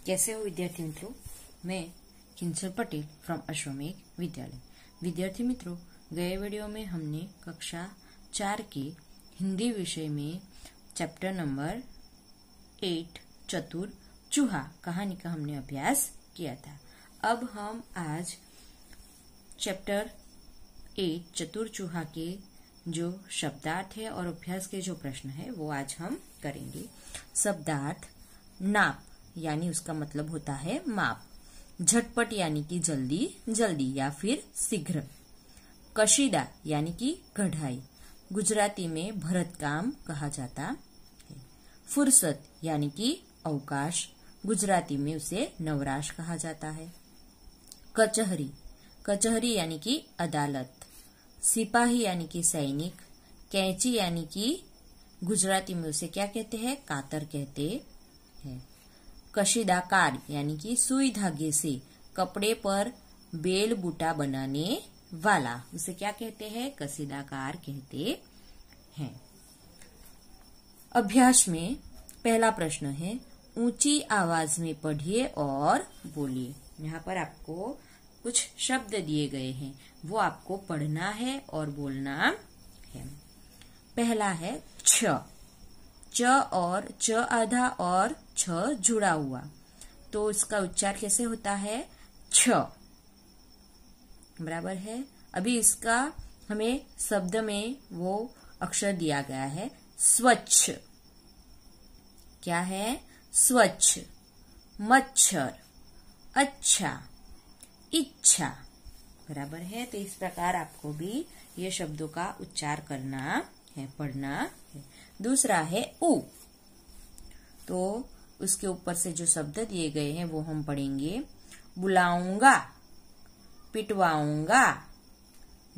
कैसे हो विद्यार्थी मित्रों। मैं किंचल पटेल फ्रॉम अश्वमेघ विद्यालय। विद्यार्थी मित्रों, गए वीडियो में हमने कक्षा 4 के हिंदी विषय में चैप्टर नंबर 8 चतुर चूहा कहानी का हमने अभ्यास किया था। अब हम आज चैप्टर 8 चतुर चूहा के जो शब्दार्थ है और अभ्यास के जो प्रश्न है वो आज हम करेंगे। शब्दार्थ: नाप यानी उसका मतलब होता है माप। झटपट यानी कि जल्दी जल्दी या फिर शीघ्र। कशीदा यानी कि कढ़ाई, गुजराती में भरतकाम कहा जाता है। फुर्सत यानी कि अवकाश, गुजराती में उसे नवराश कहा जाता है। कचहरी, कचहरी यानी कि अदालत। सिपाही यानी कि सैनिक। कैंची यानी कि गुजराती में उसे क्या कहते हैं, कातर कहते हैं। कशीदाकार यानी कि सुई धागे से कपड़े पर बेल बूटा बनाने वाला, उसे क्या कहते हैं, कशीदाकार कहते हैं। अभ्यास में पहला प्रश्न है, ऊंची आवाज में पढ़िए और बोलिए। यहाँ पर आपको कुछ शब्द दिए गए हैं, वो आपको पढ़ना है और बोलना है। पहला है छ। च और च आधा और छ जुड़ा हुआ, तो इसका उच्चार कैसे होता है, छ। बराबर है। अभी इसका हमें शब्द में वो अक्षर दिया गया है स्वच्छ। क्या है, स्वच्छ। मच्छर, अच्छा, इच्छा। बराबर है। तो इस प्रकार आपको भी ये शब्दों का उच्चार करना है, पढ़ना है। दूसरा है ऊ, तो उसके ऊपर से जो शब्द दिए गए हैं वो हम पढ़ेंगे। बुलाऊंगा, पिटवाऊंगा,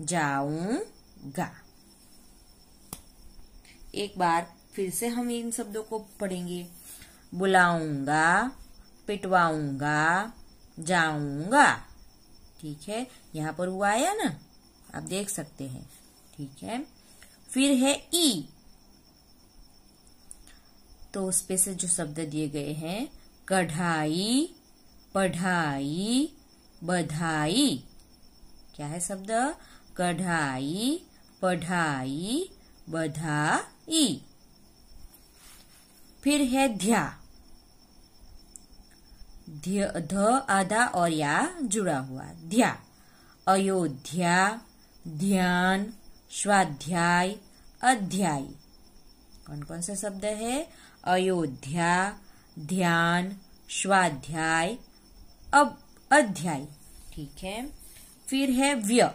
जाऊंगा। एक बार फिर से हम इन शब्दों को पढ़ेंगे। बुलाऊंगा, पिटवाऊंगा, जाऊंगा। ठीक है, यहाँ पर हुआ आया ना, आप देख सकते हैं। ठीक है। फिर है ई, तो उस पे से जो शब्द दिए गए हैं, कढ़ाई, पढ़ाई, बधाई। क्या है शब्द, कढ़ाई, पढ़ाई, बधाई। फिर है ध्या, ध आधा और या जुड़ा हुआ, ध्या। अयोध्या, ध्यान, स्वाध्याय, अध्याय। कौन कौन से शब्द है, अयोध्या, ध्यान, स्वाध्याय, अब अध्याय। ठीक है। फिर है व्य,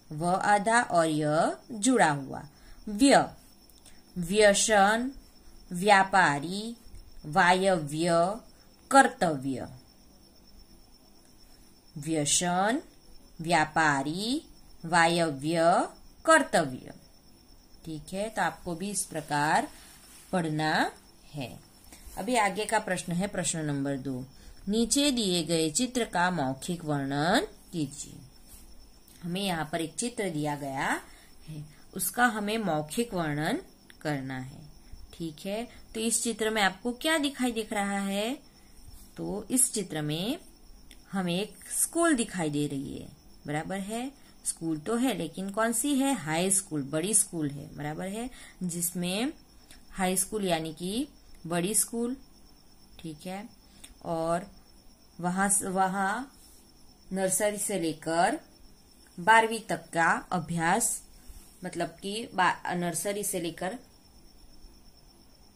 व आधा और य जुड़ा हुआ, व्य। व्यसन, व्यापारी, वायव्य, कर्तव्य। व्यसन, व्यापारी, वायव्य, कर्तव्य। ठीक है, तो आपको भी इस प्रकार पढ़ना है। अभी आगे का प्रश्न है प्रश्न नंबर 2। नीचे दिए गए चित्र का मौखिक वर्णन कीजिए। हमें यहाँ पर एक चित्र दिया गया है, उसका हमें मौखिक वर्णन करना है। ठीक है, तो इस चित्र में आपको क्या दिखाई दिख रहा है, तो इस चित्र में हमें एक स्कूल दिखाई दे रही है। बराबर है, स्कूल तो है लेकिन कौन सी है, हाई स्कूल, बड़ी स्कूल है। बराबर है, जिसमें हाई स्कूल यानी कि बड़ी स्कूल। ठीक है, और वहां नर्सरी से लेकर 12वीं तक का अभ्यास, मतलब कि नर्सरी से लेकर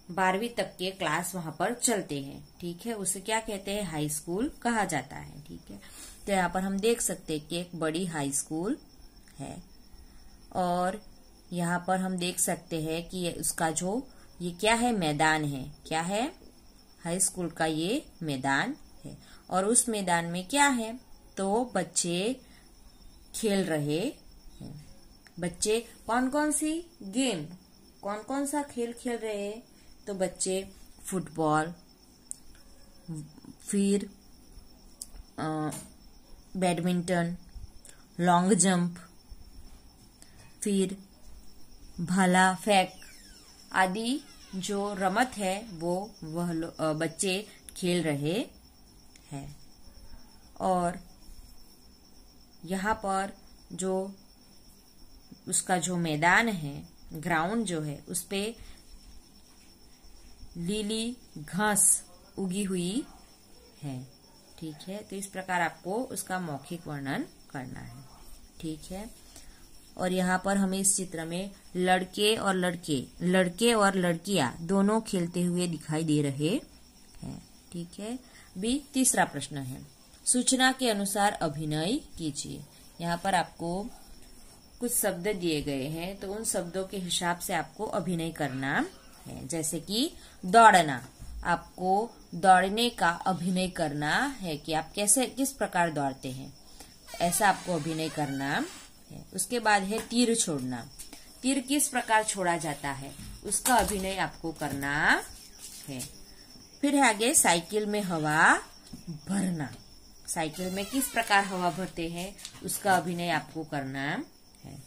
12वीं तक के क्लास वहां पर चलते हैं। ठीक है, उसे क्या कहते हैं, हाई स्कूल कहा जाता है। ठीक है, तो यहाँ पर हम देख सकते हैं कि एक बड़ी हाई स्कूल है, और यहाँ पर हम देख सकते हैं कि उसका जो ये क्या है, मैदान है। क्या है, हाई स्कूल का ये मैदान है, और उस मैदान में क्या है, तो बच्चे खेल रहे हैं। बच्चे कौन कौन सी गेम, कौन कौन सा खेल खेल रहे हैं, तो बच्चे फुटबॉल, फिर बैडमिंटन, लॉन्ग जंप, फिर भाला फेंक आदि जो रमत है वो वह बच्चे खेल रहे हैं। और यहाँ पर जो उसका जो मैदान है, ग्राउंड जो है, उस पे लीली घास उगी हुई है। ठीक है, तो इस प्रकार आपको उसका मौखिक वर्णन करना है। ठीक है, और यहाँ पर हमें इस चित्र में लड़के और लड़कियां दोनों खेलते हुए दिखाई दे रहे हैं। ठीक है, बी तीसरा प्रश्न है, सूचना के अनुसार अभिनय कीजिए। यहाँ पर आपको कुछ शब्द दिए गए हैं, तो उन शब्दों के हिसाब से आपको अभिनय करना है। जैसे कि दौड़ना, आपको दौड़ने का अभिनय करना है कि आप किस प्रकार दौड़ते हैं, ऐसा आपको अभिनय करना है। उसके बाद है तीर छोड़ना, तीर किस प्रकार छोड़ा जाता है, उसका अभिनय आपको करना है। फिर है आगे साइकिल में हवा भरना, साइकिल में किस प्रकार हवा भरते हैं, उसका अभिनय आपको करना है।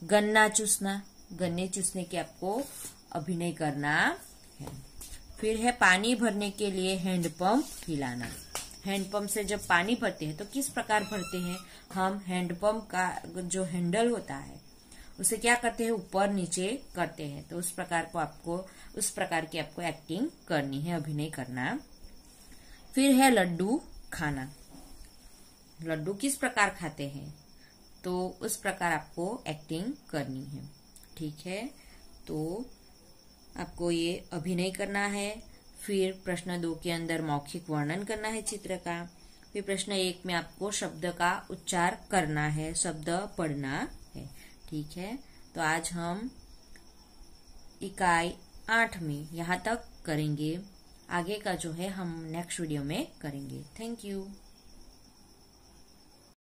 गन्ना चूसना, गन्ने चूसने के आपको अभिनय करना है। फिर है पानी भरने के लिए हैंडपंप हिलाना, हैंडपंप से जब पानी भरते हैं तो किस प्रकार भरते हैं, हम हैंडपंप का जो हैंडल होता है उसे क्या करते हैं, ऊपर नीचे करते हैं। तो उस प्रकार की आपको एक्टिंग करनी है, अभिनय करना। फिर है लड्डू खाना, लड्डू किस प्रकार खाते हैं, तो उस प्रकार आपको एक्टिंग करनी है। ठीक है, तो आपको ये अभिनय करना है। फिर प्रश्न 2 के अंदर मौखिक वर्णन करना है चित्र का। फिर प्रश्न 1 में आपको शब्द का उच्चार करना है, शब्द पढ़ना है। ठीक है, तो आज हम इकाई 8 में यहाँ तक करेंगे, आगे का जो है हम नेक्स्ट वीडियो में करेंगे। Thank you.